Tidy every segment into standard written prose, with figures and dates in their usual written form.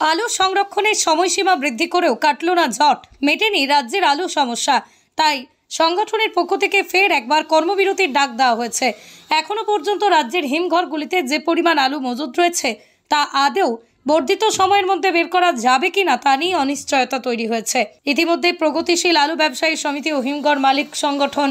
আলু সংরক্ষণের সময়সীমা বৃদ্ধি করেও কাটল না জট, মেটেনি রাজ্যের আলু সমস্যা। তাই সংগঠনের পক্ষ থেকে ফের একবার কর্মবিরতির ডাক দেওয়া হয়েছে। এখনো পর্যন্ত রাজ্যের হিমঘরগুলিতে যে পরিমাণ আলু মজুদ রয়েছে তা আদৌ বর্ধিত সময়ের মধ্যে বের করা যাবে কিনা তা নিয়ে অনিশ্চয়তা তৈরি হয়েছে। ইতিমধ্যে প্রগতিশীল আলু ব্যবসায়ী সমিতি ও হিমঘর মালিক সংগঠন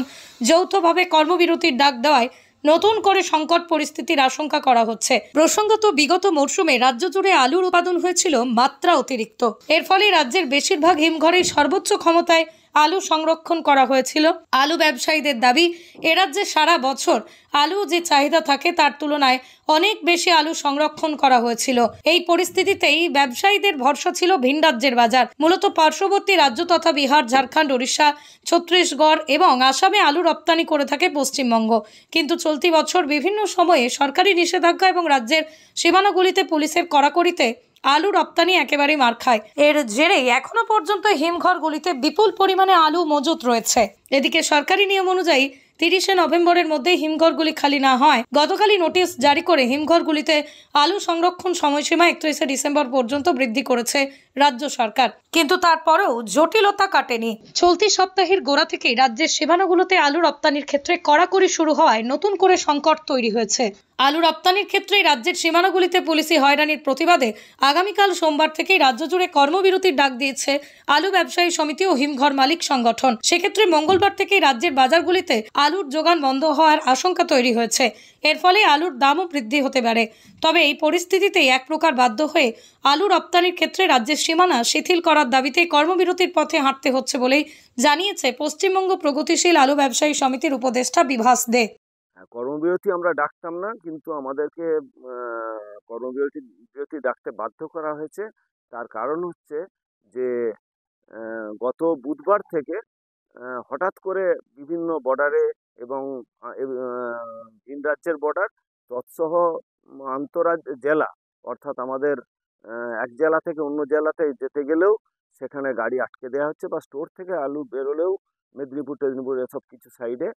যৌথভাবে কর্মবিরতির ডাক দেওয়ায় নতুন করে সংকট পরিস্থিতির আশঙ্কা করা হচ্ছে। প্রসঙ্গত, বিগত মরশুমে রাজ্য জুড়ে আলুর উৎপাদন হয়েছিল মাত্রা অতিরিক্ত। এর ফলে রাজ্যের বেশিরভাগ হিমঘরের সর্বোচ্চ ক্ষমতায় আলু সংরক্ষণ করা হয়েছিল। আলু ব্যবসায়ীদের দাবি, এ রাজ্যে সারা বছর আলু যে চাহিদা থাকে তার তুলনায় অনেক বেশি আলু সংরক্ষণ করা হয়েছিল। এই পরিস্থিতিতেই ব্যবসায়ীদের ভরসা ছিল ভিন রাজ্যের বাজার। মূলত পার্শ্ববর্তী রাজ্য তথা বিহার, ঝাড়খণ্ড, ওড়িশা, ছত্তিশগড় এবং আসামে আলু রপ্তানি করে থাকে পশ্চিমবঙ্গ। কিন্তু চলতি বছর বিভিন্ন সময়ে সরকারি নিষেধাজ্ঞা এবং রাজ্যের সীমানাগুলিতে পুলিশের কড়াকড়িতে আলু রপ্তানি একেবারেই মার খায়। এর জেরেই এখনো পর্যন্ত হিমঘরগুলিতে বিপুল পরিমাণে আলু মজুত রয়েছে। এদিকে সরকারি নিয়ম অনুযায়ী 30শে নভেম্বরের মধ্যে হিমঘরগুলি খালি না হয় গতকালই নোটিশ জারি করে হিমঘরগুলিতে আলু সংরক্ষণ সময়সীমা 31শে ডিসেম্বর পর্যন্ত বৃদ্ধি করেছে রাজ্য সরকার। কিন্তু তারপরেও জটিলতা কাটেনি। চলতি সপ্তাহের গোড়া থেকেই রাজ্যের সীমানাগুলোতে আলু রপ্তানির ক্ষেত্রে কড়াকড়ি শুরু হওয়ায় নতুন করে সংকট তৈরি হয়েছে। আলু রপ্তানির ক্ষেত্রে রাজ্যের সীমানাগুলিতে পুলিশি হয়রানির প্রতিবাদে আগামীকাল সোমবার থেকেই রাজ্য জুড়ে কর্মবিরতির ডাক দিয়েছে আলু ব্যবসায়ী সমিতি ও হিমঘর মালিক সংগঠন। সেক্ষেত্রে মঙ্গলবার থেকেই রাজ্যের বাজারগুলিতে আলুর যোগান বন্ধ হওয়ার আশঙ্কা তৈরি হয়েছে। এর ফলে আলুর দামও বৃদ্ধি হতে পারে। তবে এই পরিস্থিতিতেই এক প্রকার বাধ্য হয়ে আলু রপ্তানির ক্ষেত্রে রাজ্যের সীমানা শিথিল করার দাবিতে কর্মবিরতির পথে হাঁটতে হচ্ছে বলেই জানিয়েছে পশ্চিমবঙ্গ প্রগতিশীল আলু ব্যবসায়ী সমিতির উপদেষ্টা বিভাস দে। কর্মবিরতি আমরা ডাকতাম না, কিন্তু আমাদেরকে কর্মবিরতি ডাকতে বাধ্য করা হয়েছে। তার কারণ হচ্ছে যে গত বুধবার থেকে হঠাৎ করে বিভিন্ন বর্ডারে এবং ভিন রাজ্যের বর্ডার তৎসহ আন্তরাজ্য জেলা, অর্থাৎ আমাদের এক জেলা থেকে অন্য জেলাতে যেতে গেলেও সেখানে গাড়ি আটকে দেওয়া হচ্ছে, বা স্টোর থেকে আলু বেরোলেও মেদিনীপুর টেদিনীপুর এসব কিছু সাইডে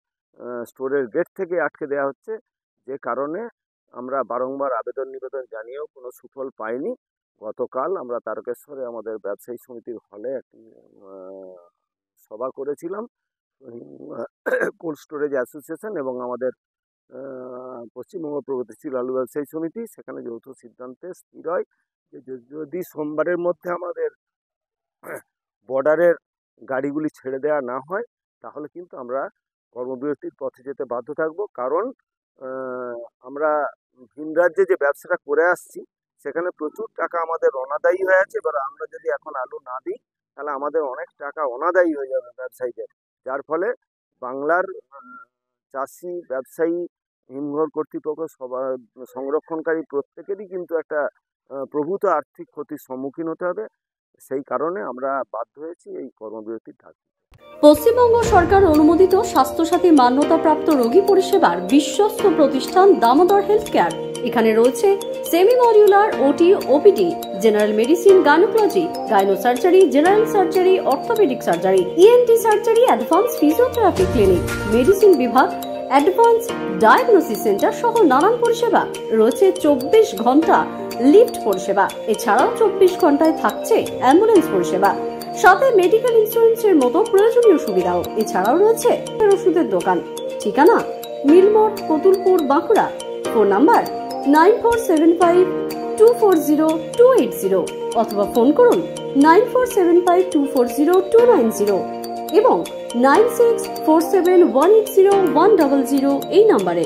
স্টোরের গেট থেকে আটকে দেওয়া হচ্ছে। যে কারণে আমরা বারংবার আবেদন নিবেদন জানিয়েও কোনো সুফল পাইনি। গতকাল আমরা তারকেশ্বরে আমাদের ব্যবসায়ী সমিতির হলে একটি সভা করেছিলাম। কোল্ড স্টোরেজ অ্যাসোসিয়েশন এবং আমাদের পশ্চিমবঙ্গ প্রগতিশীল আলু ব্যবসায়ী সমিতি, সেখানে যৌথ সিদ্ধান্তে স্থির হয় যে যদি সোমবারের মধ্যে আমাদের বর্ডারের গাড়িগুলি ছেড়ে দেওয়া না হয় তাহলে কিন্তু আমরা কর্মবিরতির পথে যেতে বাধ্য থাকবো। কারণ আমরা ভিন রাজ্যে যে ব্যবসাটা করে আসছি সেখানে প্রচুর টাকা আমাদের অনাদায়ী হয়ে আছে। এবার আমরা যদি এখন আলু না দিই তাহলে আমাদের অনেক টাকা অনাদায়ী হয়ে যাবে ব্যবসায়ীদের, যার ফলে বাংলার চাষি, ব্যবসায়ী, হিমঘর কর্তৃপক্ষ, সবার সংরক্ষণকারী প্রত্যেকেরই কিন্তু একটা প্রভূত আর্থিক ক্ষতির সম্মুখীন হতে হবে। সেই কারণে আমরা বাধ্য হয়েছি এই কর্মবিরতির ডাক। পশ্চিমবঙ্গ সরকার অনুমোদিত স্বাস্থ্যসাথী মান্যতাপ্রাপ্ত রোগী পরিষেবার বিশ্বস্ত প্রতিষ্ঠান দামোদর হেলথ কেয়ার। এখানে রয়েছে semi modular OT, OPD, general medicine, gynaecology, gynae surgery, general surgery, orthopaedic surgery, ENT surgery, advance physiotherapy clinic, medicine বিভাগ, অ্যাডভান্স ডায়াগনোসিস সেন্টার সহ নানান পরিষেবা রয়েছে। 24 ঘন্টা লিফট পরিষেবা, এছাড়াও 24 ঘন্টায় থাকছে অ্যাম্বুলেন্স পরিষেবা, সাথে মেডিকেল ইন্স্যুরেন্সের মতো প্রয়োজনীয় সুবিধাও। এছাড়াও রয়েছে ওষুধের দোকান। ঠিকানা মিলমোড়, কতুলপুর, বাঁকুড়া। ফোন নাম্বার 9475240280 অথবা ফোন করুন 9475240290 এবং 9647180100 এই নাম্বারে।